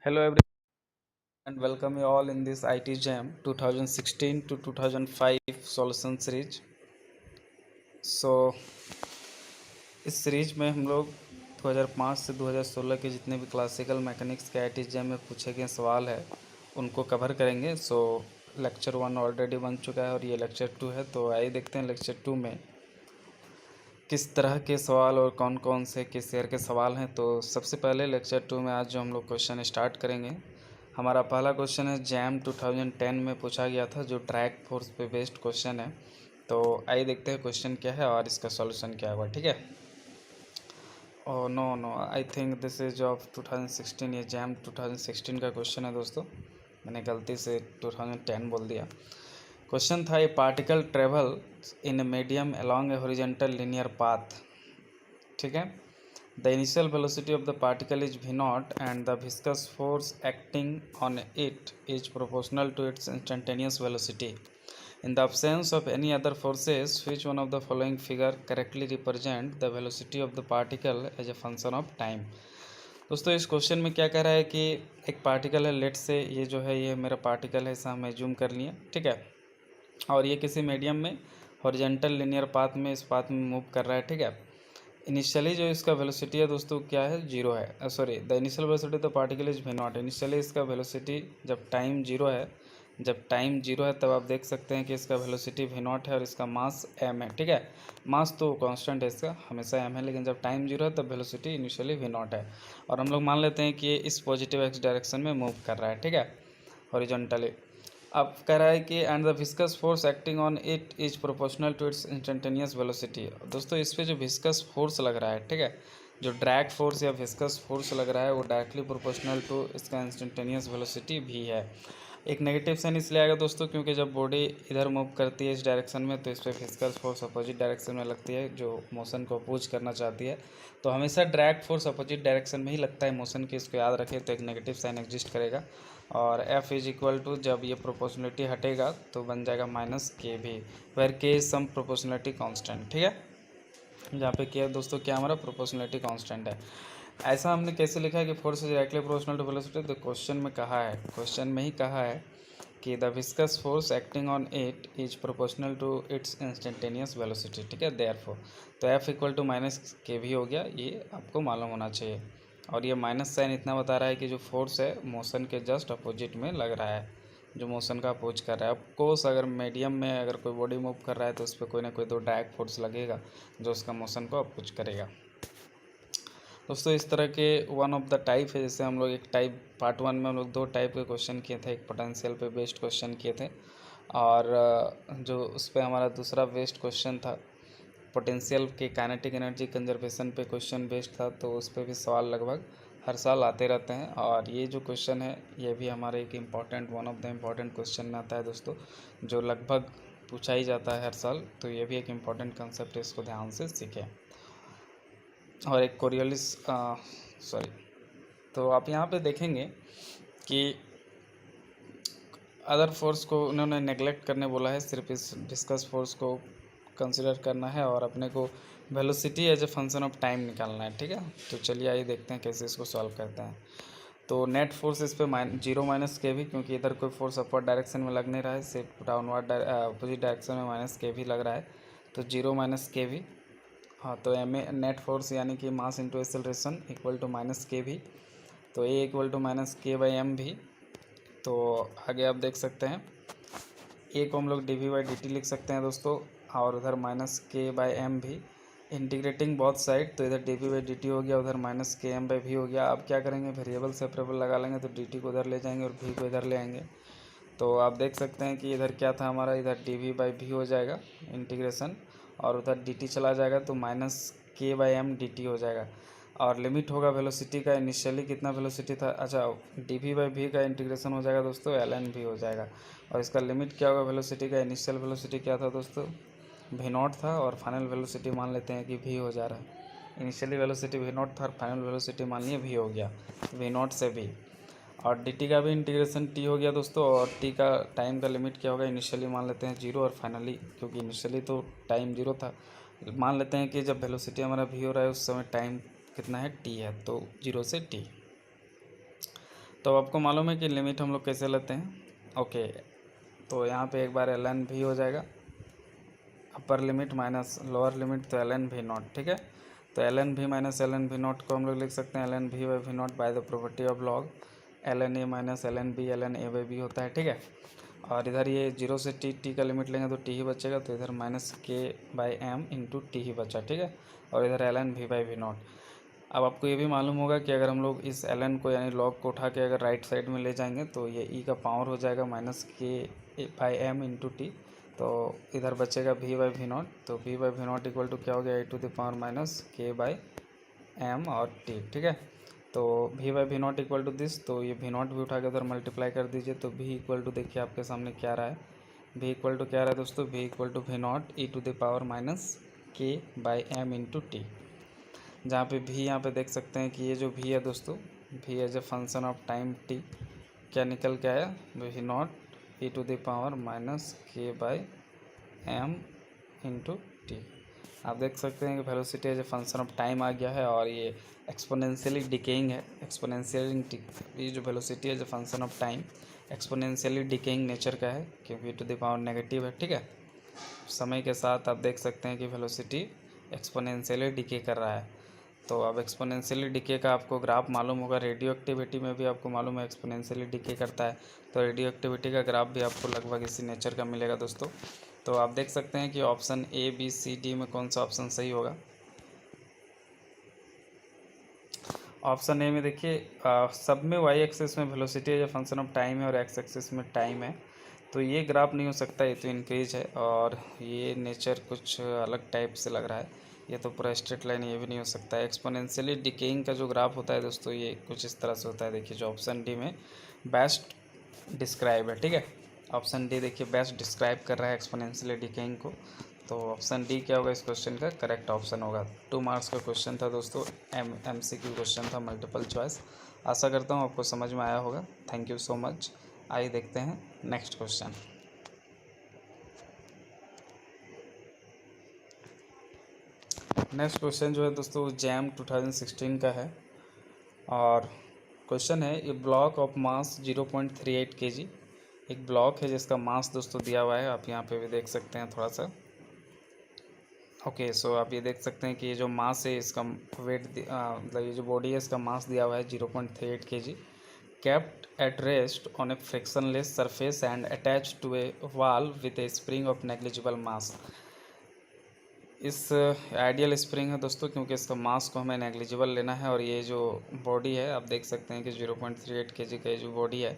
Hello everyone and welcome you all in this IT Jam 2016 to 2005 solution series. So इस series में हम लोग 2005 से 2016 के जितने भी क्लासिकल मैकेनिक्स के IT Jam में पूछे गए सवाल है उनको कवर करेंगे। सो लेक्चर 1 ऑलरेडी बन चुका है और ये लेक्चर 2 है। तो आइए देखते हैं लेक्चर 2 में किस तरह के सवाल और कौन कौन से किस ईयर के सवाल हैं। तो सबसे पहले लेक्चर 2 में आज जो हम लोग क्वेश्चन स्टार्ट करेंगे, हमारा पहला क्वेश्चन है जैम 2010 में पूछा गया था, जो ड्रैग फोर्स पे बेस्ड क्वेश्चन है। तो आइए देखते हैं क्वेश्चन क्या है और इसका सॉल्यूशन क्या होगा। ठीक है। Oh no no, I think this is of 2016। ये जैम 2016 का क्वेश्चन है दोस्तों, मैंने गलती से 2010 बोल दिया। क्वेश्चन था ए particle travel in a medium along A horizontal linear path. ठीक है। The initial velocity of the particle is v naught and the viscous force acting on it is proportional to its instantaneous velocity. In the absence of any other forces, which one of the following figure correctly represent the velocity of the particle as a function of time? दोस्तों इस question में क्या कह रहा है कि एक particle है, लेट से ये जो है ये मेरा पार्टिकल है, इसे हम जूम कर लिए। ठीक है। और ये किसी मीडियम में हॉरिजॉन्टल लिनियर पाथ में इस पाथ में मूव कर रहा है। ठीक है। इनिशियली जो इसका वेलोसिटी है दोस्तों क्या है, जीरो है। Sorry, the initial velocity the particle is v not. Initially इसका वेलोसिटी जब टाइम जीरो है, तब आप देख सकते हैं कि इसका वेलोसिटी वी नॉट है और इसका मास एम है। ठीक है। मास तो कांस्टेंट है, इसका हमेशा एम है, लेकिन जब टाइम जीरो है तब वेलोसिटी इनिशियली वी नॉट है। और हम लोग मान लेते हैं कि ये इस पॉजिटिव एक्स डायरेक्शन में मूव कर रहा है। ठीक है, हॉरिजॉन्टली। अब कह रहा है कि and the viscous force acting on it is proportional to its instantaneous velocity. दोस्तों इस पे जो विस्कस फोर्स लग रहा है, ठीक है, जो ड्रैग फोर्स या विस्कस फोर्स लग रहा है वो डायरेक्टली प्रोपोर्शनल टू इसका इंस्टेंटेनियस वेलोसिटी भी है। एक नेगेटिव साइन इसलिए आएगा दोस्तों क्योंकि जब बॉडी इधर मूव करती है इस डायरेक्शन में तो इस पर विस्कस फोर्स अपोजिट डायरेक्शन में लगती है, जो मोशन को अपोज करना चाहती है। तो हमेशा ड्रैग फोर्स अपोजिट डायरेक्शन में ही लगता है मोशन की, इसको याद रखें। तो एक नेगेटिव साइन एग्जिस्ट करेगा और F इज इक्वल टू, जब ये प्रोपोर्शनलिटी हटेगा तो बन जाएगा माइनस के भी, वेर के इज सम प्रोपोर्शनलिटी कांस्टेंट। ठीक है, जहाँ पे क्या दोस्तों, क्या हमारा प्रोपोर्शनलिटी कांस्टेंट है। ऐसा हमने कैसे लिखा है कि force is directly proportional to velocity. तो क्वेश्चन में ही कहा है कि the viscous force acting on it is proportional to its instantaneous velocity. ठीक है, देयरफॉर तो F equal to minus k भी हो गया, ये आपको मालूम होना चाहिए। और ये माइनस साइन इतना बता रहा है कि जो फोर्स है मोशन के जस्ट अपोजिट में लग रहा है, जो मोशन का अपोज कर रहा है। ऑफकोर्स अगर मीडियम में अगर कोई बॉडी मूव कर रहा है तो उस पर कोई ना कोई तो ड्रैग फोर्स लगेगा जो उसका मोशन को अपोज करेगा। दोस्तों इस तरह के वन ऑफ द टाइप है, जैसे हम लोग एक टाइप पार्ट 1 में हम लोग 2 टाइप के क्वेश्चन किए थे, एक पोटेंशियल पे बेस्ड क्वेश्चन किए थे और जो उस पर हमारा दूसरा बेस्ड क्वेश्चन था पोटेंशियल के काइनेटिक एनर्जी कंजर्वेशन पे क्वेश्चन बेस्ड था। तो उस पर भी सवाल लगभग हर साल आते रहते हैं और ये जो क्वेश्चन है ये भी हमारे एक important one of the important question में आता है दोस्तों, जो लगभग पूछा ही जाता है हर साल। तो ये भी एक इम्पॉर्टेंट कंसेप्ट है, इसको ध्यान से सीखें। और एक कोरियोलिस सॉरी, तो आप यहाँ पे देखेंगे कि अदर फोर्स को उन्होंने नेगलेक्ट करने बोला है, सिर्फ इस डिस्कस फोर्स को कंसिडर करना है और अपने को velocity as a function of time निकालना है। ठीक है, तो चलिए आइए देखते हैं कैसे इसको सॉल्व करते हैं। तो नेट फोर्स इस पर जीरो माइनस के भी, क्योंकि इधर कोई फोर्स अपवर्ड डायरेक्शन में लग नहीं रहा है, सिर्फ डाउनवर्ड अपोजिट डायरेक्शन में माइनस के भी लग रहा है, तो जीरो माइनस के भी। हाँ, तो एम ए नेट फोर्स यानी कि mass into acceleration equal to minus k v, तो a equal to minus k by m v. तो आगे आप देख सकते हैं ए को हम लोग d v by d t लिख सकते हैं दोस्तों, और उधर minus k by m v. Integrating both side, तो इधर d v by d t हो गया, उधर माइनस के एम बाई भी हो गया। अब क्या करेंगे, वेरिएबल सेपरेबल लगा लेंगे, तो डी टी को उधर ले जाएंगे और भी को इधर ले आएंगे। तो आप देख सकते हैं कि इधर क्या था हमारा, इधर डी वी बाई भी हो जाएगा इंटीग्रेशन, और उधर डी टी चला जाएगा तो minus k by M D t हो जाएगा। और लिमिट होगा वेलोसिटी का, इनिशियली कितना वेलोसिटी था, अच्छा डी वी बाई भी का इंटीग्रेशन हो जाएगा दोस्तों, एल एन भी हो जाएगा। और इसका लिमिट क्या होगा वेलोसिटी का, इनिशियल वेलोसिटी क्या था दोस्तों, वी नॉट था, और फाइनल वेलोसिटी मान लेते हैं कि वी हो जा रहा है। इनिशियली वेलोसिटी वी नॉट था और फाइनल वेलोसिटी मान लिए वी हो गया, वी नॉट से वी। और डी टी का भी इंटीग्रेशन टी हो गया दोस्तों, और टी का टाइम का लिमिट क्या होगा, इनिशियली मान लेते हैं जीरो और फाइनली, क्योंकि इनिशियली तो टाइम जीरो था, मान लेते हैं कि जब वेलोसिटी हमारा वी हो रहा है उस समय टाइम कितना है, टी है, तो जीरो से टी। तो आपको मालूम है कि लिमिट हम लोग कैसे लेते हैं। ओके, तो यहाँ पे एक बार एल एन भी हो जाएगा, upper limit minus lower limit, तो एल एन भी नॉट, ठीक है। तो l n v minus l n v not को हम लोग लिख सकते हैं l n v by v not by the property of log l n a minus l n a by b होता है, ठीक है। और इधर ये 0 से टी का लिमिट लेंगे तो टी ही बचेगा, तो इधर minus k by m into T ही बचा, ठीक है। और इधर L n v by v not. अब आपको ये भी मालूम होगा कि अगर हम लोग इस एल एन को यानी लॉग को उठा के अगर राइट साइड में ले जाएंगे तो ये ई का पावर हो जाएगा minus k by m into T, तो इधर बचेगा वी बाई वी नॉट। तो v by v not equal to क्या हो गया, a to the power minus k by m और टी, ठीक है। तो v by v not equal to this, तो ये वी नॉट भी उठा के उधर मल्टीप्लाई कर दीजिए, तो वी इक्वल टू देखिए आपके सामने क्या रहा है, वी इक्वल टू क्या रहा है दोस्तों, v equal to v not e to the power minus k by m into t. जहाँ पे भी यहाँ पे देख सकते हैं कि ये जो भी है दोस्तों, भी as a function of time T क्या निकल के आया, v not e to the power minus k by m into t. आप देख सकते हैं कि velocity as a function of time आ गया है और ये एक्सपोनेंशियली डिकेइंग है। एक्सपोनेंशियली ये जो velocity as a function of time exponentially decaying nature का है, क्योंकि टू द पावर नेगेटिव है, ठीक है। समय के साथ आप देख सकते हैं कि वेलोसिटी एक्सपोनेंशियली डिके कर रहा है। तो अब एक्सपोनेंशियली डिके का आपको ग्राफ मालूम होगा, रेडियो एक्टिविटी में भी आपको मालूम है एक्सपोनेंशियली डिके करता है, तो रेडियो एक्टिविटी का ग्राफ भी आपको लगभग इसी नेचर का मिलेगा दोस्तों। तो आप देख सकते हैं कि option a b c d में कौन सा ऑप्शन सही होगा। ऑप्शन ए में देखिए सब में वाई एक्सिस में वेलोसिटी है, फंक्शन ऑफ टाइम है, और एक्स एक्सिस में टाइम है, तो ये ग्राफ नहीं हो सकता, ये तो इंक्रीज है और ये नेचर कुछ अलग टाइप से लग रहा है। ये तो पूरा स्ट्रेट लाइन, ये भी नहीं हो सकता है। एक्सपोनेंशियली डिकेइंग का जो ग्राफ होता है दोस्तों ये कुछ इस तरह से होता है, देखिए जो ऑप्शन डी में बेस्ट डिस्क्राइब है, ठीक है। ऑप्शन डी देखिए बेस्ट डिस्क्राइब कर रहा है एक्सपोनेंशियली डिकेइंग को, तो ऑप्शन डी क्या होगा इस क्वेश्चन का करेक्ट ऑप्शन होगा। 2 मार्क्स का क्वेश्चन था दोस्तों, MCQ क्वेश्चन था, मल्टीपल चॉइस। आशा करता हूँ आपको समझ में आया होगा। Thank you so much. आइए देखते हैं नेक्स्ट क्वेश्चन। नेक्स्ट क्वेश्चन जो है दोस्तों जैम 2016 का है और क्वेश्चन है ए ब्लॉक ऑफ मास 0.38 kg। एक ब्लॉक है जिसका मास दोस्तों दिया हुआ है, आप यहाँ पे भी देख सकते हैं थोड़ा सा। ओके सो आप ये देख सकते हैं कि ये जो मास है इसका वेट मतलब ये जो बॉडी है इसका मास दिया हुआ है 0.38 kg, kept at rest on a frictionless surface and attached to a wall with a spring of negligible mass। इस आइडियल स्प्रिंग है दोस्तों, क्योंकि इसका मास को हमें नेग्लिजिबल लेना है और ये जो बॉडी है आप देख सकते हैं कि 0.38 kg का ये जो बॉडी है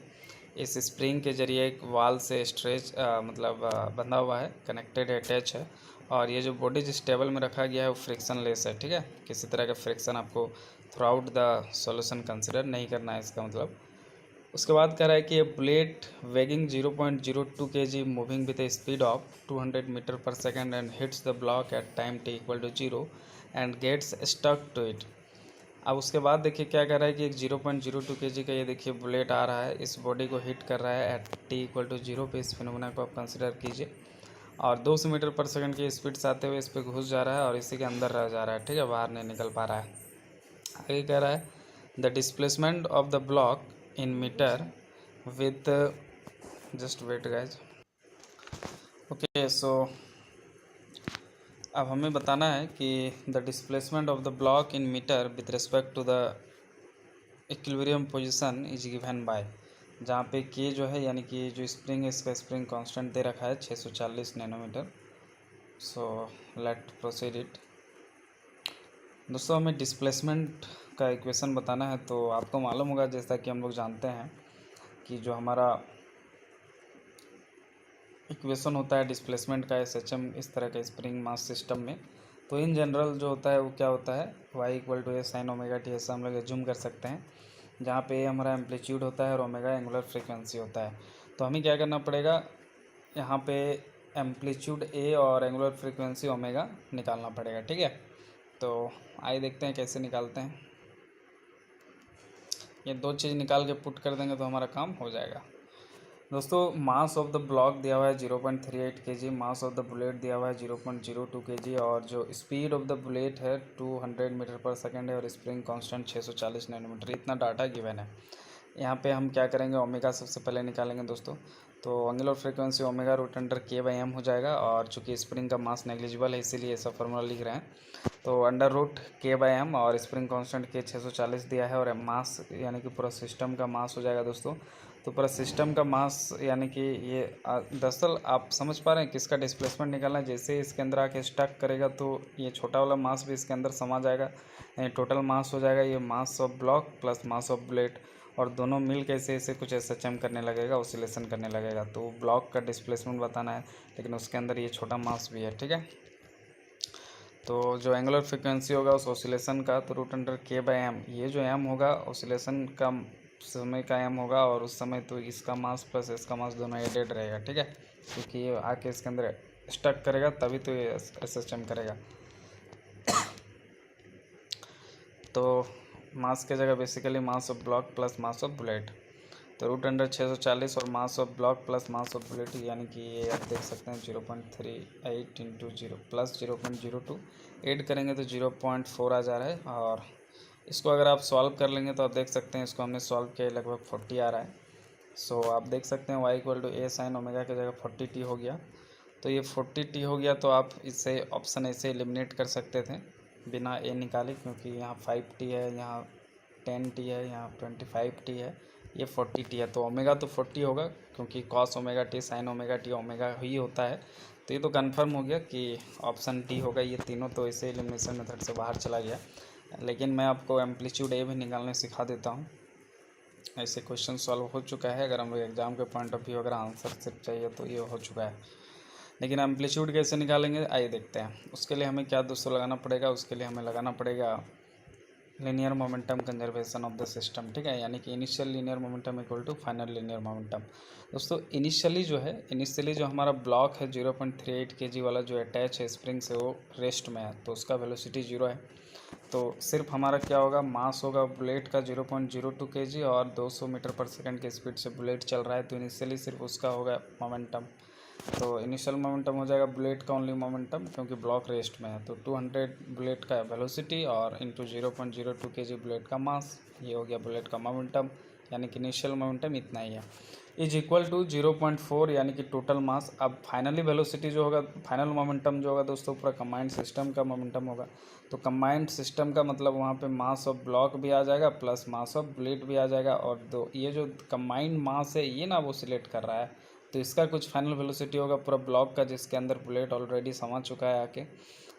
इस स्प्रिंग के जरिए एक वाल से स्ट्रेच बंधा हुआ है, कनेक्टेड है, अटैच है। और ये जो बॉडी जिस टेबल में रखा गया है वो फ्रिक्शन लेस है, ठीक है। किसी तरह का फ्रिक्शन आपको through out the solution consider नहीं करना है इसका मतलब। उसके बाद कह रहा है कि ये bullet weighing 0.02 kg moving with a speed of 200 meter per second and hits the block at time t equal to 0 and gets stuck to it. अब उसके बाद देखिए क्या कह रहा है कि एक 0.02 kg का ये देखिए बुलेट आ रहा है, इस बॉडी को हिट कर रहा है एट t इक्वल टू 0 पे। इस फिनोमेना को आप कंसिडर कीजिए और 200 मीटर पर सेकंड की स्पीड से आते हुए इस पर घुस जा रहा है और इसी के अंदर रह जा रहा है, ठीक है, बाहर नहीं निकल पा रहा है। आगे कह रहा है the displacement of the block in metre with just wait guys. Okay so अब हमें बताना है कि the displacement of the block in metre with respect to the equilibrium position is given by, जहाँ पे के जो है यानी कि जो स्प्रिंग है इसका स्प्रिंग कांस्टेंट दे रखा है 640 nanometre. So let proceed it. दोस्तों हमें डिस्प्लेसमेंट का इक्वेशन बताना है, तो आपको मालूम होगा जैसा कि हम लोग जानते हैं कि जो हमारा इक्वेशन होता है डिस्प्लेसमेंट का SHM इस तरह का स्प्रिंग मास सिस्टम में, तो इन जनरल जो होता है वो क्या होता है y equal to a sine omega t, ऐसा हम लोग एज्यूम कर सकते हैं, जहाँ पे हमारा एम्पलीट्यूड होता है और ओमेगा एंगुलर फ्रीक्वेंसी होता है। तो हमें क्या करना पड़ेगा, यहाँ पे एम्पलीट्यूड ए और एंगुलर फ्रीक्वेंसी ओमेगा निकालना पड़ेगा, ठीक है। तो आइए देखते हैं कैसे निकालते हैं। ये दो चीज़ निकाल के पुट कर देंगे तो हमारा काम हो जाएगा। दोस्तों मास ऑफ द ब्लॉक दिया हुआ है 0.38 kg, mass of the bullet दिया हुआ है 0.02 kg और जो स्पीड ऑफ द बुलेट है 200 मीटर पर सेकेंड है और स्प्रिंग कांस्टेंट 640 नैनोमीटर, इतना डाटा गिवन है। यहाँ पे हम क्या करेंगे, ओमेगा सबसे पहले निकालेंगे दोस्तों। तो angular frequency omega root under k by m हो जाएगा, और चूंकि स्प्रिंग का मास नेग्लिजिबल है इसीलिए ऐसा फॉर्मूला लिख रहे हैं। तो अंडर रूट के बाई एम, और स्प्रिंग कांस्टेंट के 640 दिया है, और मास यानी कि पूरा सिस्टम का मास हो जाएगा दोस्तों। तो पूरा सिस्टम का मास यानी कि ये दरअसल आप समझ पा रहे हैं किसका डिस्प्लेसमेंट निकालना है। जैसे इसके अंदर आके स्टक करेगा तो ये छोटा वाला मास भी इसके अंदर समा जाएगा, यानी टोटल मास हो जाएगा ये mass of block plus mass of bullet, और दोनों मिल के ऐसे कुछ एसएचएम करने लगेगा, ऑसिलेशन करने लगेगा। तो ब्लॉक का डिस्प्लेसमेंट बताना है, लेकिन उसके अंदर ये छोटा मास भी है, ठीक है। तो जो एंगुलर फ्रिक्वेंसी होगा उस ऑसिलेशन का, तो root under k by M, ये जो एम होगा ऑसिलेशन का समय का एम होगा, और उस समय तो इसका मास प्लस इसका मास दोनों एडेड रहेगा, ठीक है, क्योंकि ये आके इसके अंदर स्टक करेगा तभी तो ये एसएचएम करेगा। तो मास की जगह basically mass of block plus mass of bullet, तो रूट अंडर 640 और mass of block plus mass of bullet, यानी कि ये आप देख सकते हैं 0.38 इंटू 0 प्लस 0.02 ऐड करेंगे तो 0.4 आ जा रहा है। और इसको अगर आप सॉल्व कर लेंगे तो आप देख सकते हैं इसको हमने सॉल्व किया लगभग 40 आ रहा है। सो आप देख सकते हैं y equal to a sine omega की जगह 40t हो गया। तो ये 40t हो गया, तो आप इससे ऑप्शन ऐसे एलिमिनेट कर सकते थे बिना ए निकाले, क्योंकि यहाँ 5t है, यहाँ 10t है, यहाँ 25t है, ये 40t है। तो ओमेगा तो 40 होगा, क्योंकि cos omega t sine omega t omega ही होता है। तो ये तो कंफर्म हो गया कि ऑप्शन टी होगा। ये तीनों तो ऐसे एलिमिनेशन मेथड से बाहर चला गया, लेकिन मैं आपको एम्पलीट्यूड ए भी निकालने सिखा देता हूँ। ऐसे क्वेश्चन सॉल्व हो चुका है, अगर हम एग्ज़ाम के पॉइंट ऑफ व्यू अगर आंसर सिर्फ चाहिए तो ये हो चुका है। लेकिन एम्पलीट्यूड कैसे निकालेंगे आइए देखते हैं। उसके लिए हमें क्या दोस्तों लगाना पड़ेगा, उसके लिए हमें लगाना पड़ेगा linear momentum conservation of the system, ठीक है, यानी कि initial linear momentum equal to final linear momentum. दोस्तों इनिशियली जो हमारा ब्लॉक है 0.38 kg वाला जो अटैच है स्प्रिंग से, वो रेस्ट में है, तो उसका वेलोसिटी 0 है। तो सिर्फ हमारा क्या होगा, मास होगा बुलेट का 0.02 kg, और 200 मीटर पर सेकंड की स्पीड से बुलेट चल रहा है, तो इनिशियली सिर्फ उसका होगा मोमेंटम। तो इनिशियल मोमेंटम हो जाएगा बुलेट का ओनली मोमेंटम, क्योंकि ब्लॉक रेस्ट में है। तो 200 बुलेट का वेलोसिटी और इंटू 0.02 kg बुलेट का मास, ये हो गया बुलेट का मोमेंटम, यानी कि इनिशियल मोमेंटम इतना ही है, इज इक्वल टू 0.4 यानी कि टोटल मास। अब फाइनली वेलोसिटी जो होगा, फाइनल मोमेंटम जो होगा दोस्तों पूरा कंबाइंड सिस्टम का मोमेंटम होगा। तो कंबाइंड सिस्टम का मतलब वहाँ पे मास ऑफ ब्लॉक भी आ जाएगा प्लस मास ऑफ बुलेट भी आ जाएगा, और दो ये जो कंबाइंड मास है ये ना वो सिलेक्ट कर रहा है, तो इसका कुछ फाइनल वेलोसिटी होगा पूरा ब्लॉक का, जिसके अंदर बुलेट ऑलरेडी समा चुका है आके।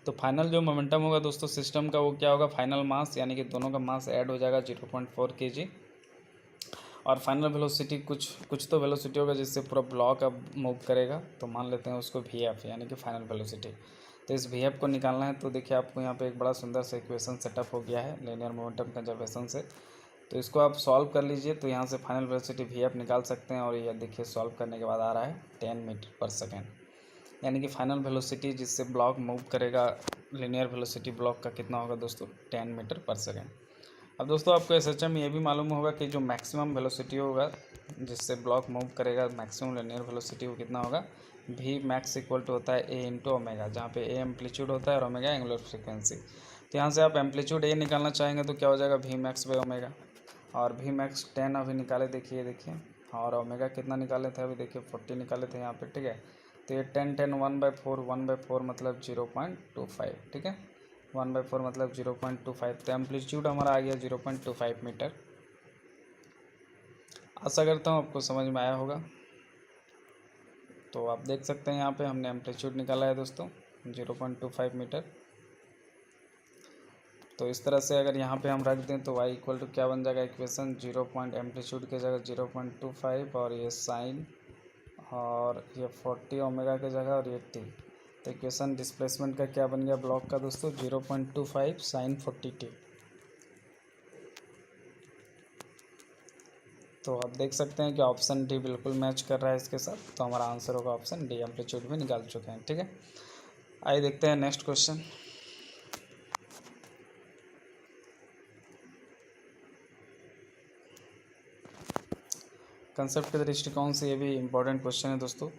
तो फाइनल जो मोमेंटम होगा दोस्तों सिस्टम का, वो क्या होगा, फाइनल मास, यानी कि दोनों का मास ऐड हो जाएगा 0.4 kg, और फाइनल वेलोसिटी कुछ तो वेलोसिटी होगा जिससे पूरा ब्लॉक अब मूव करेगा, तो मान लेते हैं उसको वी एफ, यानी कि फाइनल वेलोसिटी। तो इस वी एफ को निकालना है, तो देखिए आपको यहाँ पे एक बड़ा सुंदर सा इक्वेशन सेटअप हो गया है लीनियर मोमेंटम कंजर्वेशन से। तो इसको आप सॉल्व कर लीजिए, तो यहाँ से फाइनल वेलोसिटी वी एफ निकाल सकते हैं, और ये देखिए सॉल्व करने के बाद आ रहा है 10 मीटर पर सेकेंड, यानी कि फाइनल वेलोसिटी जिससे ब्लॉक मूव करेगा, लीनियर वेलोसिटी ब्लॉक का कितना होगा दोस्तों, 10 मीटर पर सेकेंड। अब दोस्तों आपको एसएचएम ये भी मालूम होगा कि जो मैक्सिमम वेलोसिटी होगा जिससे ब्लॉक मूव करेगा, मैक्सिमम लीनियर वेलोसिटी वो कितना होगा, वी मैक्स इक्वल टू होता है ए इंटू ओमेगा, जहाँ पे ए एम्पलीट्यूड होता है और ओमेगा एंगुलर फ्रीक्वेंसी। तो यहाँ से आप एम्पलीट्यूड ए निकालना चाहेंगे तो क्या हो जाएगा, वी मैक्स बाई ओमेगा, और वी मैक्स 10 अभी निकाले, देखिए, और ओमेगा कितना निकाले थे अभी देखिए 40 निकाले थे यहाँ पे, ठीक है। तो ये 10 1/4 मतलब 0.25, ठीक है, 1/4 मतलब 0.25। तो एम्पलीट्यूड हमारा आ गया 0.25 मीटर। आशा करता हूँ आपको समझ में आया होगा। तो आप देख सकते हैं यहाँ पे हमने एम्पलीट्यूड निकाला है दोस्तों 0.25 मीटर। तो इस तरह से अगर यहाँ पे हम रख दें तो y इक्वल टू क्या बन जाएगा इक्वेशन, एम्पलीट्यूड की जगह 0.25, और ये साइन, और ये 40 ओमेगा की जगह, और ये t। तो इक्वेशन डिस्प्लेसमेंट का क्या बन गया ब्लॉक का दोस्तों, 0.25 साइन 40t। तो आप देख सकते हैं कि ऑप्शन डी बिल्कुल मैच कर रहा है इसके साथ, तो हमारा आंसर होगा ऑप्शन डी, एम्पलीट्यूड भी निकाल चुके हैं, ठीक है। आइए देखते हैं नेक्स्ट क्वेश्चन। कंसेप्ट के दृष्टिकोण से ये भी इम्पोर्टेंट क्वेश्चन है दोस्तों।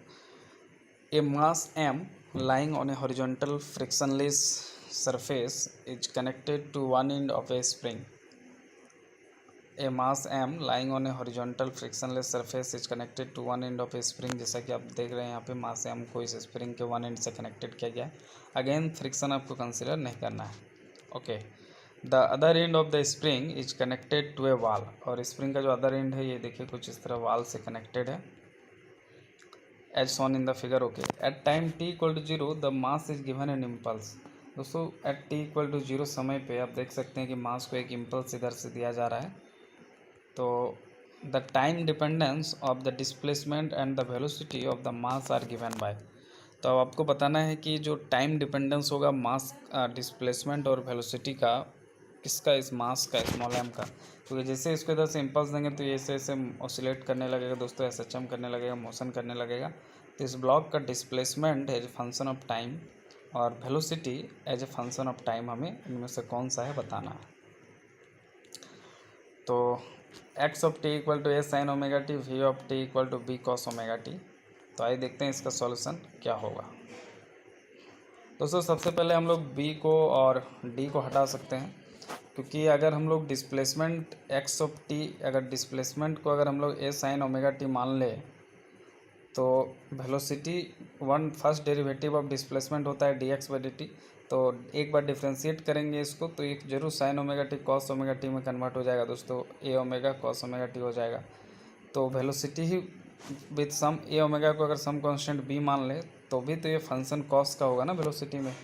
ए मास M lying on a horizontal frictionless surface is connected to one end of a spring A mass m lying on a horizontal frictionless surface is connected to one end of a spring। जैसा कि आप देख रहे हैं यहाँ पे मास m को इस स्प्रिंग के वन एंड से कनेक्टेड किया गया है। अगेन फ्रिक्शन आपको कंसिडर नहीं करना है। Okay, the other end of the spring is connected to a wall. और स्प्रिंग का जो अदर एंड है ये देखिए कुछ इस तरह वॉल से कनेक्टेड है, as shown in the figure. Okay, at time t equal to 0 the mass is given an impulse. दोस्तों एट t इक्वल टू 0 समय पे आप देख सकते हैं कि मास को एक इम्पल्स इधर से दिया जा रहा है। तो the time dependence of the displacement and the velocity of the mass are given by. तो अब आपको बताना है कि जो टाइम डिपेंडेंस होगा मास डिस्प्लेसमेंट और वेलोसिटी का, किसका, इस मास का, स्मॉल m का। क्योंकि जैसे इसको इधर से इम्पल्स देंगे तो ये ऐसे ऐसे ऑसिलेट करने लगेगा दोस्तों, ऐसे चम करने लगेगा, मोशन करने लगेगा। तो इस ब्लॉक का displacement as a function of time और velocity as a function of time, हमें इनमें से कौन सा है बताना है। तो x of t equal to a sine omega t, v of t equal to b cos omega t. तो आइए देखते हैं इसका सॉल्यूशन क्या होगा। दोस्तों सबसे पहले हम लोग बी को और डी को हटा सकते हैं, क्योंकि अगर हम लोग डिस्प्लेसमेंट एक्स ऑफ टी, अगर डिस्प्लेसमेंट को अगर हम लोग ए साइन ओमेगा टी मान ले, तो velocity one first derivative of displacement होता है d x by d t. तो एक बार डिफ्रेंशिएट करेंगे इसको तो एक जरूर sine omega t cos omega t में कन्वर्ट हो जाएगा दोस्तों, a omega cos omega t हो जाएगा। तो वेलोसिटी ही विथ सम ए ओमेगा को अगर सम कांस्टेंट बी मान ले तो भी तो ये फंक्शन कॉस का होगा ना वेलोसिटी में।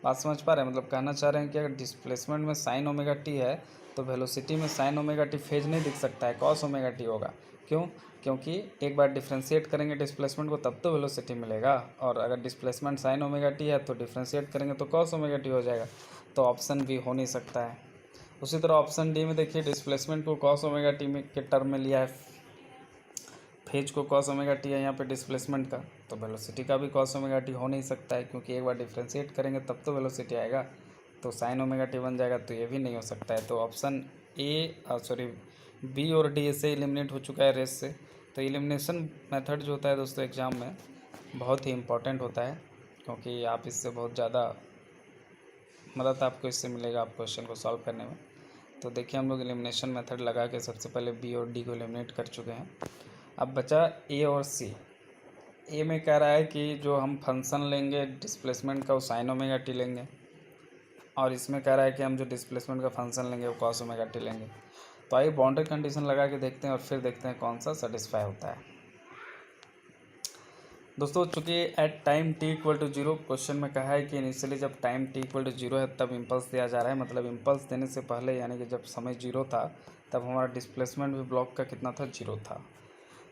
बात समझ पा रहे हैं, मतलब कहना चाह रहे हैं कि अगर डिस्प्लेसमेंट में साइन ओमेगा टी है तो वेलोसिटी में साइन ओमेगा टी फेज नहीं दिख सकता है, कॉस ओमेगा टी होगा। क्यों? क्योंकि एक बार डिफ्रेंशिएट करेंगे डिस्प्लेसमेंट को तब तो वेलोसिटी मिलेगा, और अगर डिस्प्लेसमेंट साइन ओमेगा टी है तो डिफ्रेंशिएट करेंगे तो कॉस ओमेगा टी हो जाएगा। तो ऑप्शन बी हो नहीं सकता है। उसी तरह ऑप्शन डी में देखिए डिस्प्लेसमेंट को कॉस ओमेगा टी में के टर्म में लिया है, फेज को कॉस ओमेगा टी है यहाँ पे डिस्प्लेसमेंट का, तो वेलोसिटी का भी कॉस ओमेगा टी हो नहीं सकता है, क्योंकि एक बार डिफ्रेंशिएट करेंगे तब तो वेलोसिटी आएगा। तो साइन ओमेगा टी बन जाएगा, तो ये भी नहीं हो सकता है। तो ऑप्शन ए सॉरी बी और डी से एलिमिनेट हो चुका है रेस से। तो एलिमिनेशन मेथड जो होता है दोस्तों एग्ज़ाम में बहुत ही इम्पॉर्टेंट होता है, क्योंकि आप इससे बहुत ज़्यादा मदद आपको इससे मिलेगा आप क्वेश्चन को सॉल्व करने में। तो देखिए हम लोग एलिमिनेशन मेथड लगा के सबसे पहले बी और डी को एलिमिनेट कर चुके हैं। अब बचा ए और सी। ए में कह रहा है कि जो हम फंक्शन लेंगे डिस्प्लेसमेंट का वो साइन ओमेगा टी लेंगे, और इसमें कह रहा है कि हम जो डिस्प्लेसमेंट का फंक्शन लेंगे वो कॉस ओमेगा टी लेंगे। तो आइए बाउंड्री कंडीशन लगा के देखते हैं और फिर देखते हैं कौन सा सेटिस्फाई होता है। दोस्तों चूँकि at time t equal to 0 question में कहा है कि इनिशियली जब टाइम टी इक्वल टू 0 है तब इम्पल्स दिया जा रहा है, मतलब इम्पल्स देने से पहले यानी कि जब समय 0 था तब हमारा डिस्प्लेसमेंट भी ब्लॉक का कितना था, 0 था।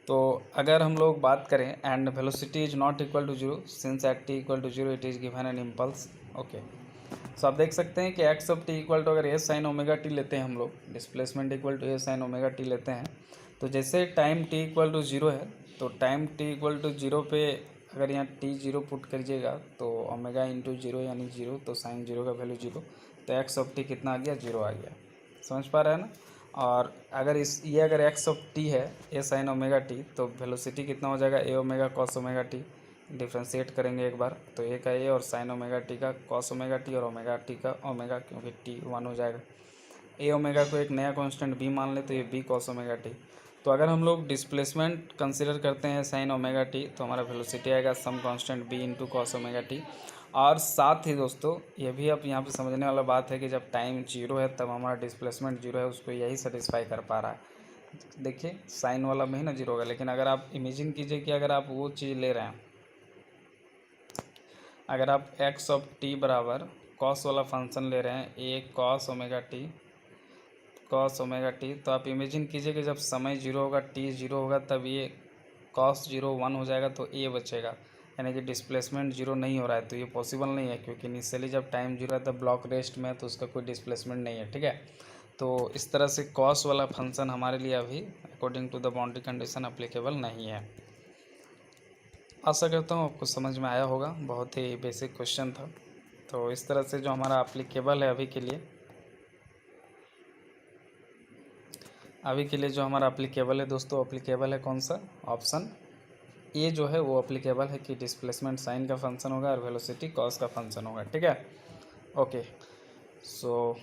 तो अगर हम लोग बात करें and velocity is not equal to 0 since at t equal to 0 it is given an impulse. Okay, so आप देख सकते हैं कि x of t equal to अगर ए साइन ओमेगा टी लेते हैं हम लोग, displacement equal to a sine omega t लेते हैं, तो जैसे टाइम टी इक्वल टू 0 है तो टाइम टी इक्वल टू 0 पे अगर यहाँ टी 0 पुट करिएगा तो ओमेगा इंटू 0 यानी 0, तो साइन 0 का वैल्यू 0, तो एक्स ऑफ टी कितना आ गया, 0 आ गया। समझ पा रहे हैं ना। और अगर ये अगर एक्स ऑफ टी है ए साइन ओमेगा टी, तो वेलोसिटी कितना हो जाएगा, a omega cos omega t. Differentiate करेंगे एक बार तो ए का ए और साइन ओमेगा टी का कॉस ओमेगा टी और ओमेगा टी का ओमेगा, क्योंकि टी 1 हो जाएगा। ए ओमेगा को एक नया कांस्टेंट बी मान ले तो ये बी कॉस ओमेगा टी। तो अगर हम लोग डिस्प्लेसमेंट कंसिडर करते हैं साइन ओमेगा टी तो हमारा वेलोसिटी आएगा some constant b into cos omega t. और साथ ही दोस्तों ये भी आप यहाँ पे समझने वाला बात है कि जब टाइम 0 है तब हमारा डिस्प्लेसमेंट 0 है, उसको यही सेटिस्फाई कर पा रहा है। देखिए साइन वाला में ही ना 0 होगा, लेकिन अगर आप इमेजिन कीजिए कि अगर आप वो चीज़ ले रहे हैं, अगर आप एक्स ऑफ टी बराबर कॉस वाला फंक्शन ले रहे हैं a cos omega t, cos omega t, तो आप इमेजिन कीजिए कि जब समय 0 होगा, टी 0 होगा, तब ये कॉस 0 1 हो जाएगा तो ए बचेगा, यानी कि डिस्प्लेसमेंट 0 नहीं हो रहा है। तो ये पॉसिबल नहीं है, क्योंकि इनिशियली जब टाइम 0 है तब ब्लॉक रेस्ट में है तो उसका कोई डिस्प्लेसमेंट नहीं है। ठीक है, तो इस तरह से कॉस वाला फंक्शन हमारे लिए अभी according to the boundary condition applicable नहीं है। आशा करता हूँ आपको समझ में आया होगा, बहुत ही बेसिक क्वेश्चन था। तो इस तरह से जो हमारा अप्लीकेबल है अभी के लिए जो हमारा अप्लीकेबल है दोस्तों, अप्लीकेबल है कौन सा, ऑप्शन ए जो है वो अप्लीकेबल है कि डिस्प्लेसमेंट साइन का फंक्शन होगा और वेलोसिटी कॉस का फंक्शन होगा। ठीक है, ओके। सो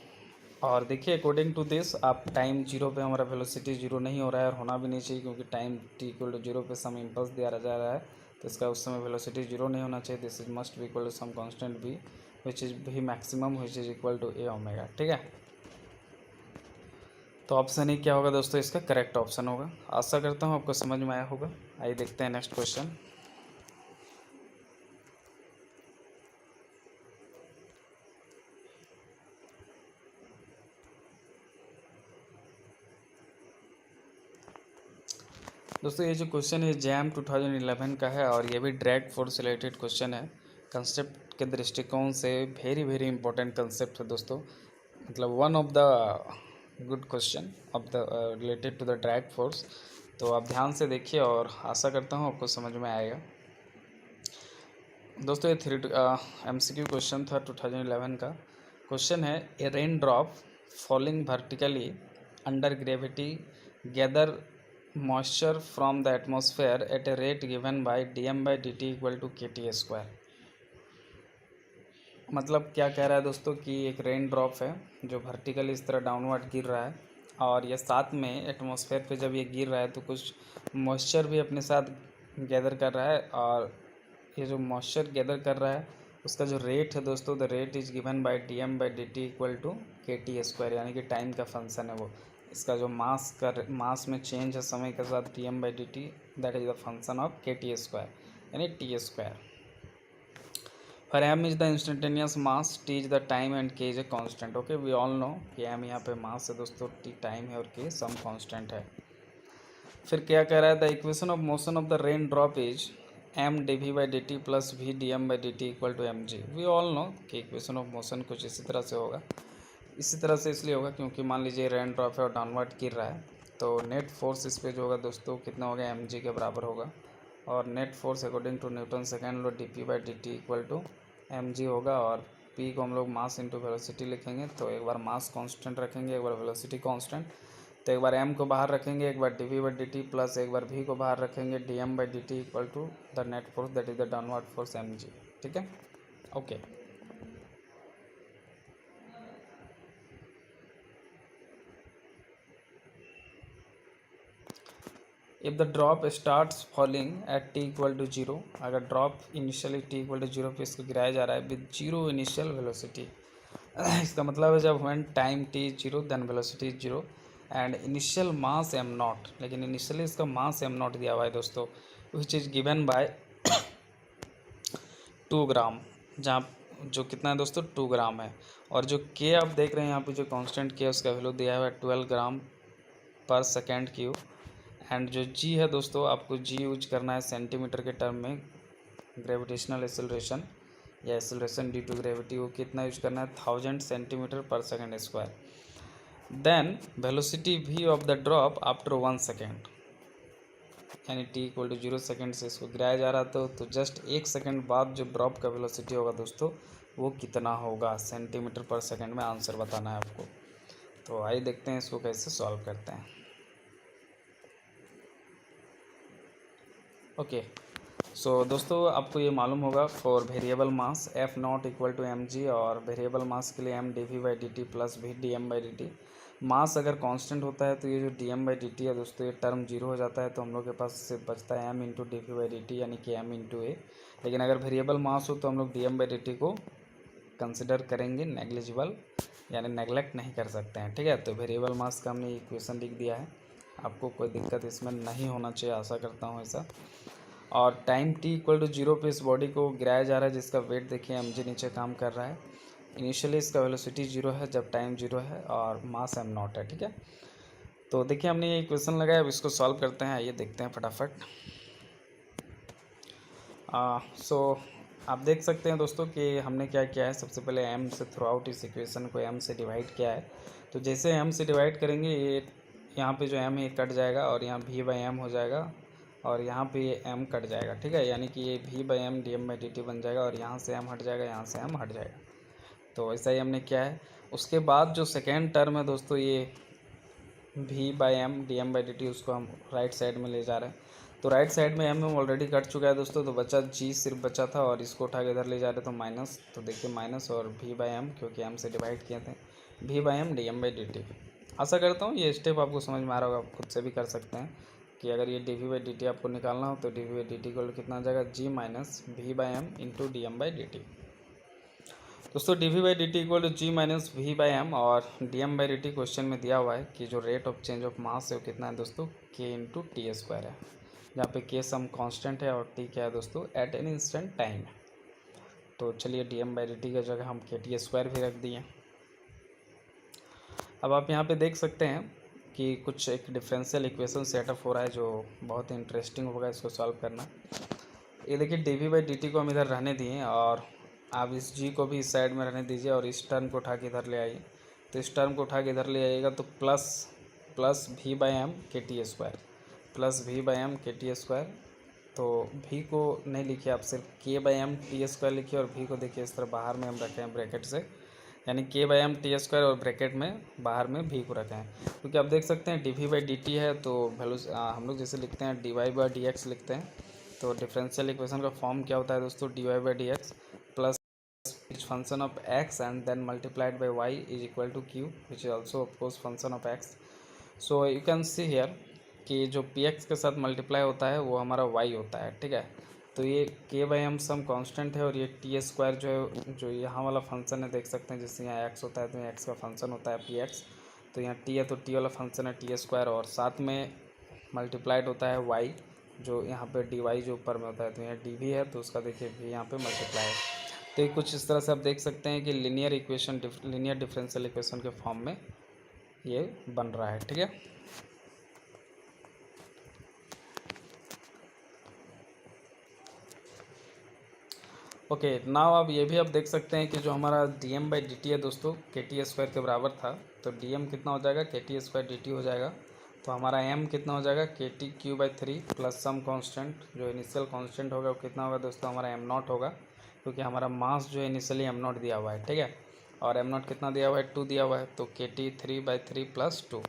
और देखिए अकॉर्डिंग टू दिस आप टाइम जीरो पे हमारा वेलोसिटी जीरो नहीं हो रहा है और होना भी नहीं चाहिए, क्योंकि time t equal to zero पे सम इम्पल्स दिया जा रहा है, तो इसका उस समय वेलोसिटी जीरो नहीं होना चाहिए। This is must be equal to some constant b which is भी maximum which is equal to a omega. ठीक है, तो ऑप्शन ही क्या होगा दोस्तों, इसका करेक्ट ऑप्शन होगा। आशा करता हूँ आपको समझ में आया होगा। आइए देखते हैं नेक्स्ट क्वेश्चन। दोस्तों ये जो क्वेश्चन है जैम 2011 का है और ये भी ड्रैग फोर्स रिलेटेड क्वेश्चन है। कंसेप्ट के दृष्टिकोण से वेरी वेरी इंपॉर्टेंट कंसेप्ट है दोस्तों, मतलब one of the good question of the related to the drag force. तो आप ध्यान से देखिए और आशा करता हूँ आपको समझ में आएगा। दोस्तों ये MCQ क्वेश्चन था 2011 का। क्वेश्चन है a rain drop falling vertically under gravity gather moisture from the atmosphere at a rate given by dm/dt equal to kT square. मतलब क्या कह रहा है दोस्तों कि एक रेन ड्रॉप है जो वर्टिकली इस तरह डाउनवर्ड गिर रहा है और ये साथ में एटमॉस्फेयर पे जब ये गिर रहा है तो कुछ मॉइस्चर भी अपने साथ गैदर कर रहा है, और ये जो मॉइस्चर गैदर कर रहा है उसका जो रेट है दोस्तों, the rate is given by dm/dt equal to kT square, यानी कि टाइम का फंक्शन है वो। इसका जो मास में चेंज है समय के साथ dm/dt, that is the function of kT square यानी t square. For m is the instantaneous mass, t is the time and k is a constant. Okay, we all know कि m यहाँ पे मास है दोस्तों, t टाइम है और k some constant है। फिर क्या कह रहा है, the equation of motion of the raindrop is m dv/dt plus v dm/dt equal to mg। We all know कि इक्वेशन ऑफ मोशन कुछ इसी तरह से होगा। इसी तरह से इसलिए होगा क्योंकि मान लीजिए रेन ड्रॉप है और डाउनवर्ड गिर रहा है, तो नेट फोर्स इस पर जो होगा दोस्तों कितना होगा, mg के बराबर होगा। और net force according to Newton second law dp/dt equal to mg होगा। और p को हम लोग मास इंटू वेलोसिटी लिखेंगे, तो एक बार मास कांस्टेंट रखेंगे, एक बार वेलोसिटी कांस्टेंट। तो एक बार m को बाहर रखेंगे, एक बार dv/dt प्लस एक बार v को बाहर रखेंगे, dm/dt equal to the net force that is the downward force mg। ठीक है, okay. If the drop starts falling at t equal to zero, अगर drop initially t equal to zero पे इसको गिराया जा रहा है विद जीरो इनिशियल वेलोसिटी, इसका मतलब है जब when time t is zero then velocity is zero and initial mass m not, लेकिन इनिशियली इसका मास m नॉट दिया हुआ है दोस्तों, which is given by 2 gram, जहाँ जो कितना है दोस्तों 2 ग्राम है। और जो k आप देख रहे हैं यहाँ पे जो कांस्टेंट k उसका वैल्यू दिया हुआ है 12 ग्राम पर सेकेंड क्यूब। एंड जो g है दोस्तों, आपको g यूज करना है सेंटीमीटर के टर्म में। ग्रेविटेशनल एक्सेलरेशन या एक्सेलरेशन ड्यू टू ग्रेविटी वो कितना यूज करना है, 1000 सेंटीमीटर पर second square. Then velocity v of the drop after 1 second, यानी t इक्वल टू 0 सेकेंड से इसको गिराया जा रहा था, तो जस्ट 1 सेकेंड बाद जो ड्रॉप का वेलोसिटी होगा दोस्तों वो कितना होगा सेंटीमीटर पर सेकेंड में, आंसर बताना है आपको। तो आइए देखते हैं इसको कैसे सॉल्व करते हैं। ओके, सो दोस्तों आपको ये मालूम होगा for variable mass f not equal to m g, और वेरिएबल मास के लिए M dv/dt plus v dm/dt। मास अगर कांस्टेंट होता है तो ये जो dm/dt है दोस्तों ये टर्म जीरो हो जाता है, तो हम लोग के पास सिर्फ बचता है m इंटू dv/dt यानी कि m इंटू ए। लेकिन अगर वेरिएबल मास हो तो हम लोग dm/dt को कंसिडर करेंगे नेग्लिजिबल, यानी नेगलेक्ट नहीं कर सकते हैं। ठीक है, तो वेरिएबल मास का हमने इक्वेशन लिख दिया है, आपको कोई दिक्कत इसमें नहीं होना चाहिए, आशा करता हूँ ऐसा। और time t equal to zero पे इस बॉडी को गिराया जा रहा है, जिसका वेट देखिए mg नीचे काम कर रहा है। इनिशियली इसका वेलोसिटी जीरो है जब टाइम जीरो है और मास m नॉट है। ठीक है, तो देखिए हमने ये इक्वेशन लगाया, अब इसको सॉल्व करते हैं। आइए देखते हैं फटाफट। सो आप देख सकते हैं दोस्तों कि हमने क्या किया है, सबसे पहले m से थ्रू आउट इस इक्वेशन को m से डिवाइड किया है। तो जैसे m से डिवाइड करेंगे ये यहाँ पे जो m है कट जाएगा और यहाँ v/m हो जाएगा, और यहाँ पे ये m कट जाएगा। ठीक है, यानी कि ये v/m dm/dt बन जाएगा, और यहाँ से m हट जाएगा, यहाँ से m हट जाएगा। तो ऐसा ही हमने किया है। उसके बाद जो सेकेंड टर्म है दोस्तों ये v/m dm/dt, उसको हम राइट साइड में ले जा रहे हैं। तो राइट साइड में m ऑलरेडी कट चुका है दोस्तों, तो बचा g सिर्फ बचा था, और इसको उठा के इधर ले जा रहे तो माइनस, तो देखिए माइनस और v/m क्योंकि m से डिवाइड किए थे v/m/dm/dt। आशा करता हूँ ये स्टेप आपको समझ में आ रहा होगा, आप खुद से भी कर सकते हैं कि अगर ये dv/dt आपको निकालना हो तो dv/dt को कितना आ जाएगा, g minus v/m into dm/dt। दोस्तों dv/dt equal to g minus v/m और dm/dt क्वेश्चन में दिया हुआ है कि जो rate of change of mass है वो कितना है दोस्तों, k इंटू टी स्क्वायर है, जहाँ पे k सम कांस्टेंट है और t क्या है दोस्तों, एट एन इंस्टेंट टाइम। तो चलिए dm/dt की जगह हम के टी स्क्वायर भी रख दिए। अब आप यहाँ पे देख सकते हैं कि कुछ एक डिफरेंशियल इक्वेशन सेटअप हो रहा है जो बहुत इंटरेस्टिंग होगा इसको सॉल्व करना। ये देखिए dv/dt को हम इधर रहने दिए और आप इस g को भी इस साइड में रहने दीजिए और इस टर्म को उठा के इधर ले आइए। तो इस टर्म को उठा के इधर ले आइएगा तो प्लस v/m के टी स्क्वायर, प्लस v/m के टी स्क्वायर। तो v को नहीं लिखिए आप, सिर्फ k/m टी स्क्वायर लिखिए और v को देखिए इस तरह बाहर में हम रखे हैं ब्रैकेट से, यानी k/m टी स्क्वायर और ब्रैकेट में बाहर में v को रखे हैं, क्योंकि आप देख सकते हैं dv/dt है तो वैल्यू हम लोग जैसे लिखते हैं dy/dx लिखते हैं। तो डिफरेंशियल इक्वेशन का फॉर्म क्या होता है दोस्तों, dy/dx plus function of x and then multiplied by y is equal to q which is also of course function of x। So you can see here कि जो px के साथ मल्टीप्लाई होता है वो हमारा y होता है, ठीक है। तो ये k/m सम कांस्टेंट है और ये टी स्क्वायर जो है, जो यहाँ वाला फंक्शन है देख सकते हैं, जैसे यहाँ x होता है तो यहाँ x का फंक्शन होता है px, तो यहाँ t है तो t वाला फंक्शन है टी स्क्वायर, और साथ में मल्टीप्लाइड होता है y जो यहाँ पे dy जो ऊपर में होता है, तो यहाँ dv है तो उसका देखिए v यहाँ पे मल्टीप्लाई है। तो ये कुछ इस तरह से आप देख सकते हैं कि लीनियर डिफरेंशियल इक्वेशन के फॉर्म में ये बन रहा है, ठीक है। ओके नाउ अब ये भी आप देख सकते हैं कि जो हमारा dm/dt है दोस्तों के टी स्क्वायर के बराबर था, तो dm कितना हो जाएगा, के टी स्क्वायर dt हो जाएगा। तो हमारा m कितना हो जाएगा, KT/3 प्लस सम कांस्टेंट, जो इनिशियल कांस्टेंट होगा वो कितना होगा दोस्तों, हमारा m0 होगा, क्योंकि हमारा मास जो है इनिशियली m0 दिया हुआ है, ठीक है। और m0 कितना दिया हुआ है, 2 दिया हुआ है, तो KT3/3 प्लस 2।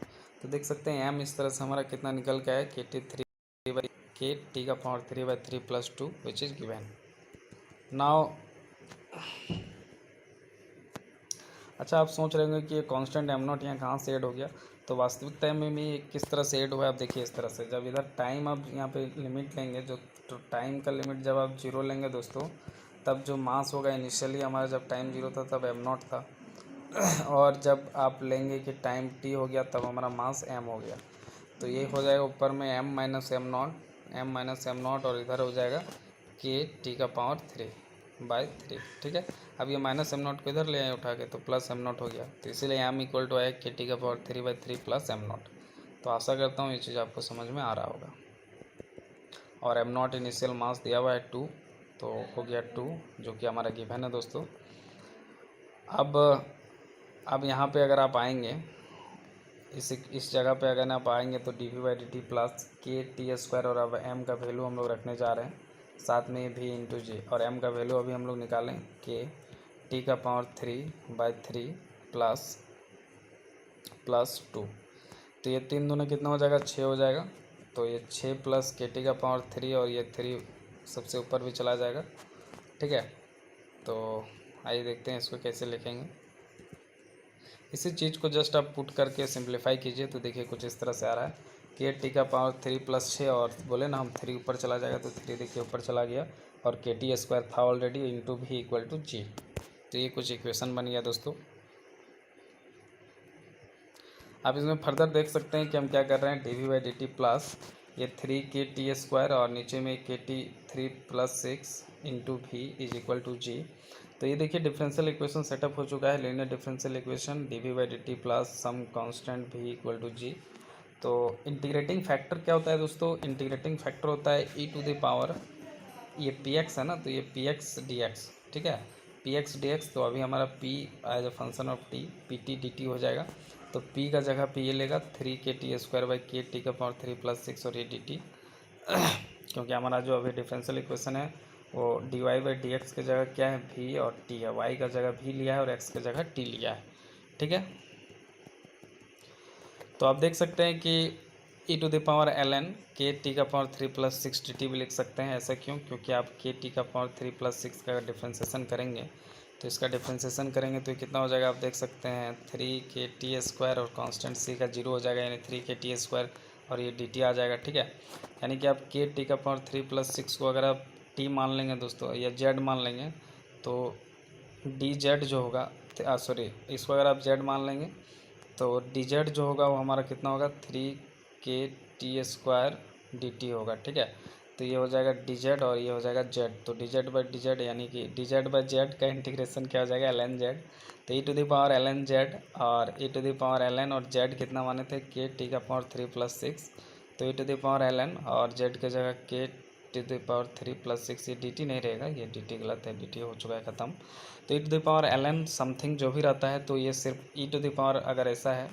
तो देख सकते हैं m इस तरह से हमारा कितना निकल के आया, KT3/3 plus 2 which is given now. अच्छा आप सोच रहे होंगे कि ये कांस्टेंट m0 यहाँ कहाँ से ऐड हो गया, तो वास्तविक टाइम में भी किस तरह से ऐड हुआ है आप देखिए इस तरह से। जब इधर टाइम आप यहाँ पे लिमिट लेंगे, जो तो टाइम का लिमिट जब आप 0 लेंगे दोस्तों, तब जो मास होगा इनिशियली हमारा जब टाइम 0 था तब m0 था, और जब आप लेंगे कि टाइम t हो गया तब हमारा मास m हो गया। तो ये हो जाएगा ऊपर में m-m0 और इधर हो जाएगा KT3/3, ठीक है। अब ये -m0 को इधर ले आए उठा के तो प्लस m0 हो गया, तो इसीलिए m इक्वल टू आया KT3/3 प्लस m0। तो आशा करता हूँ ये चीज़ आपको समझ में आ रहा होगा। और m0 इनिशियल मास दिया हुआ है 2, तो हो गया 2 जो कि हमारा गिवन है दोस्तों। अब यहाँ पे अगर आप आएंगे इस जगह पे अगर आप आएंगे तो dv/dt प्लस KT स्क्वायर, और अब m का वैल्यू हम लोग रखने जा रहे हैं साथ में v इंटू जी, और m का वैल्यू अभी हम लोग निकालें KT3/3 प्लस 2। तो ये 3 दूना कितना हो जाएगा, 6 हो जाएगा। तो ये 6 प्लस KT3 और ये 3 सबसे ऊपर भी चला जाएगा, ठीक है। तो आइए देखते हैं इसको कैसे लिखेंगे। इसी चीज़ को जस्ट आप पुट करके सिंप्लीफाई कीजिए तो देखिए कुछ इस तरह से आ रहा है KT3 प्लस 6, और बोले ना हम 3 ऊपर चला जाएगा तो 3 देखिए ऊपर चला गया, और KT स्क्वायर था ऑलरेडी इंटू भी इक्वल टू जी। तो ये कुछ इक्वेशन बन गया दोस्तों। आप इसमें फर्दर देख सकते हैं कि हम क्या कर रहे हैं, dv/dt प्लस ये 3KT स्क्वायर और नीचे में KT3 प्लस 6 इंटू भी इज इक्वल टू जी। तो ये देखिए डिफरेंशियल इक्वेशन सेटअप हो चुका है, linear differential equation dv/dt plus some constant भी इक्वल टू जी। तो इंटीग्रेटिंग फैक्टर क्या होता है दोस्तों, इंटीग्रेटिंग फैक्टर होता है e टू द पावर, ये px है ना, तो ये px dx, ठीक है, px dx। तो अभी हमारा p as a function of t pt dt हो जाएगा, तो p का जगह p ये लेगा 3KT²/KT3 प्लस 6 और ये dt क्योंकि हमारा जो अभी डिफरेंशियल इक्वेशन है वो dy/dx की जगह क्या है, v और t है, y का जगह v लिया है और x की जगह t लिया है, ठीक है। तो आप देख सकते हैं कि e⁴ln KT3 प्लस 6 dt भी लिख सकते हैं। ऐसा क्यों, क्योंकि आप KT3 प्लस 6 का डिफ्रेंसिएशन करेंगे तो इसका डिफ्रेंसिएशन करेंगे तो ये कितना हो जाएगा, आप देख सकते हैं 3 k t² और कांस्टेंट c का 0 हो जाएगा, यानी 3 k t² और ये dt आ जाएगा। ठीक है, यानी कि आप k t⁻³ + 6 को अगर आप t मान लेंगे दोस्तों या z मान लेंगे तो dz जो होगा, सॉरी, इसको अगर आप z मान लेंगे तो dz जो होगा वो हमारा कितना होगा, 3 k t² dt होगा। ठीक है, तो ये हो जाएगा dz और ये हो जाएगा z, तो dz/dz यानी कि dz/z का इंटीग्रेशन क्या हो जाएगा, ln z। तो e⁻ln z और e⁻ln और z कितना माने थे, k⁻³ + 6, तो e⁻ln और z के जगह k⁻³ + 6, ये dt नहीं रहेगा, ये dt गलत है, dt हो चुका है ख़त्म। तो e⁻ln समथिंग जो भी रहता है तो ये सिर्फ अगर ऐसा है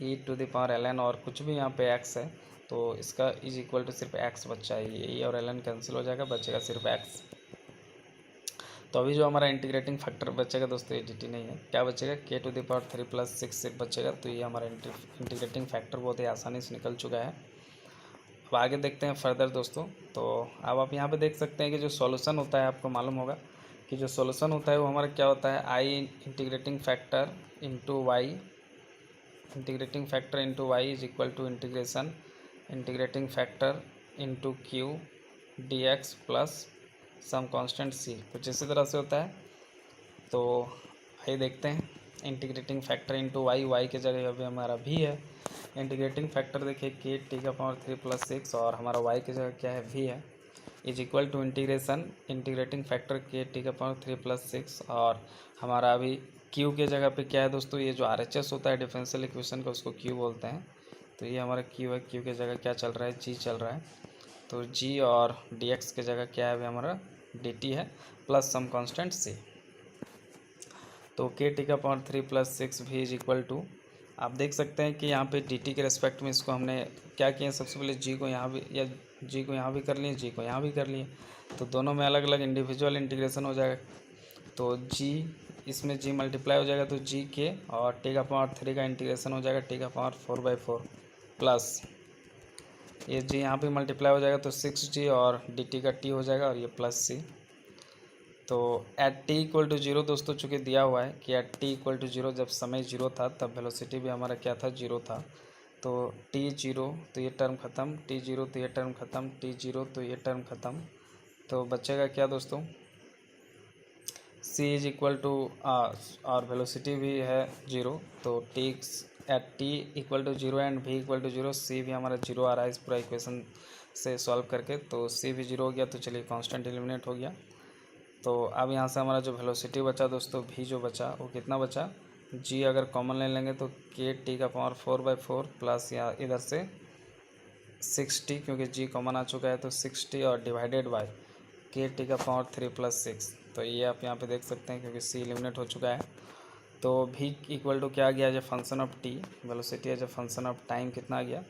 e⁻ln और कुछ भी यहाँ पे x है तो इसका = सिर्फ x बच्चा है, ये e और ln कैंसिल हो जाएगा, बचेगा सिर्फ x। तो अभी जो हमारा इंटीग्रेटिंग फैक्टर बचेगा दोस्तों, ये dt नहीं है, क्या बचेगा, k⁻³ + 6 सिर्फ बचेगा। तो ये हमारा इंटीग्रेटिंग फैक्टर बहुत ही आसानी से निकल चुका है। अब आगे देखते हैं फर्दर दोस्तों। तो अब आप यहाँ पे देख सकते हैं कि जो सॉल्यूशन होता है, आपको मालूम होगा कि जो सॉल्यूशन होता है वो हमारा क्या होता है, i integrating factor into y is equal to integrating factor into q dx plus some constant c, कुछ इसी तरह से होता है। तो आइए देखते हैं, इंटीग्रेटिंग फैक्टर इंटू वाई की जगह अभी हमारा v है। इंटीग्रेटिंग फैक्टर देखिए k⁻³ + 6 और हमारा y की जगह क्या है, v है, is equal to integrating factor k⁻³ + 6 और हमारा अभी q के जगह पे क्या है दोस्तों, ये जो RHS होता है डिफरेंशियल इक्वेशन का, उसको q बोलते हैं। तो ये हमारा q है, q के जगह क्या चल रहा है, g चल रहा है। तो g और dx के जगह क्या है अभी हमारा, dt है प्लस सम कांस्टेंट c। तो k⁻³ + 6 भी इज इक्वल टू, आप देख सकते हैं कि यहाँ पे dt के रेस्पेक्ट में इसको हमने क्या किया, सबसे पहले g को यहाँ भी, या g को यहाँ भी कर लिए, g को यहाँ भी कर लिए, तो दोनों में अलग अलग इंडिविजुअल इंटीग्रेशन हो जाएगा। तो g, इसमें g मल्टीप्लाई हो जाएगा तो g के और t⁻³ का इंटीग्रेशन हो जाएगा t⁻4/4 प्लस ये g यहाँ पे मल्टीप्लाई हो जाएगा तो 6g और dt का t हो जाएगा और ये प्लस c। तो एट t = 0 दोस्तों, चूँकि दिया हुआ है कि एट t = 0 जब समय 0 था तब वेलोसिटी भी हमारा क्या था, 0 था। तो t0 तो ये टर्म ख़त्म, t0 तो ये टर्म ख़त्म, t0 तो ये टर्म ख़त्म। तो बचेगा क्या दोस्तों, c इज इक्वल टू और वेलोसिटी भी है 0, तो eight t = 0 and v = 0, c भी हमारा 0 आ रहा है इस पूरा इक्वेशन से सॉल्व करके। तो c भी 0 हो गया, तो चलिए कांस्टेंट एलिमिनेट हो गया। तो अब यहाँ से हमारा जो वेलोसिटी बचा दोस्तों, v जो बचा वो कितना बचा, g अगर कॉमन ले लेंगे तो k⁻4/4 प्लस या इधर से 6t, क्योंकि g कॉमन आ चुका है तो 6t और डिवाइडेड बाय k⁻³ + 6। तो ये आप यहाँ पे देख सकते हैं क्योंकि c एलिमिनेट हो चुका है। तो v = क्या आ गया, as a function of t, velocity as a function of time कितना आ गया,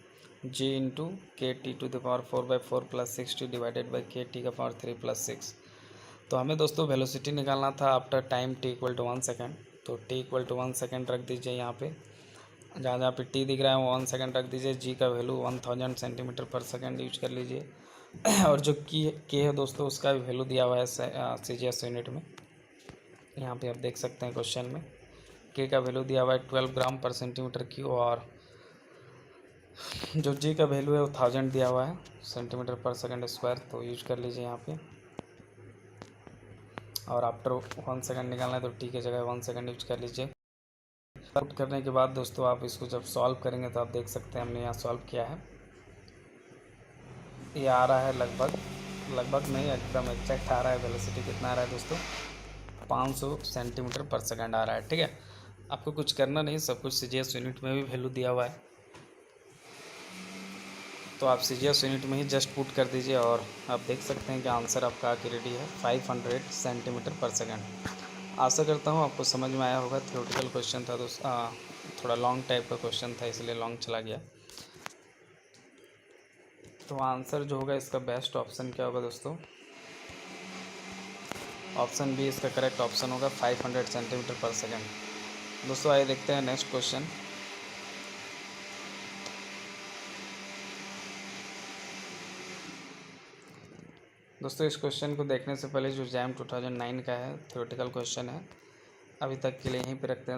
g into k⁻4/4 + 6t divided by k⁻³ + 6। तो हमें दोस्तों वेलोसिटी निकालना था आफ्टर टाइम t = 1 सेकेंड। तो t = 1 सेकेंड रख दीजिए यहाँ पे, जहाँ जहाँ पे t दिख रहा है वो 1 सेकेंड रख दीजिए। g का वैल्यू 1000 सेंटीमीटर/सेकेंड यूज कर लीजिए और जो k है दोस्तों उसका वैल्यू दिया हुआ है CGS यूनिट में, यहाँ पे आप देख सकते हैं क्वेश्चन में k का वैल्यू दिया हुआ है 12 ग्राम/सेंटीमीटर क्यूब और जो g का वैल्यू है वो 1000 दिया हुआ है सेंटीमीटर/सेकेंड²। तो यूज कर लीजिए यहाँ पे, और आफ्टर 1 सेकेंड निकालना है तो t के जगह 1 सेकेंड यूज कर लीजिए। पुट करने के बाद दोस्तों आप इसको जब सॉल्व करेंगे तो आप देख सकते हैं हमने यहाँ सॉल्व किया है, ये आ रहा है लगभग नहीं, एकदम एग्जैक्ट आ रहा है। वेलोसिटी कितना आ रहा है दोस्तों, 500 सेंटीमीटर/सेकेंड आ रहा है। ठीक है, आपको कुछ करना नहीं, सब कुछ CGS यूनिट में भी वैल्यू दिया हुआ है, तो आप CGS यूनिट में ही जस्ट पुट कर दीजिए और आप देख सकते हैं कि आंसर आपका आके रेडी है 500 सेंटीमीटर/सेकेंड। आशा करता हूँ आपको समझ में आया होगा। थ्योरेटिकल क्वेश्चन था दोस्तों, थोड़ा लॉन्ग टाइप का क्वेश्चन था इसलिए लॉन्ग चला गया। तो आंसर जो होगा इसका बेस्ट ऑप्शन क्या होगा दोस्तों, ऑप्शन बी इसका करेक्ट ऑप्शन होगा 500 सेंटीमीटर/सेकेंड। दोस्तों आइए देखते हैं नेक्स्ट क्वेश्चन। दोस्तों इस क्वेश्चन को देखने से पहले जो जैम 2009 का है थ्योरेटिकल क्वेश्चन है, अभी तक के लिए यहीं पे रखते हैं।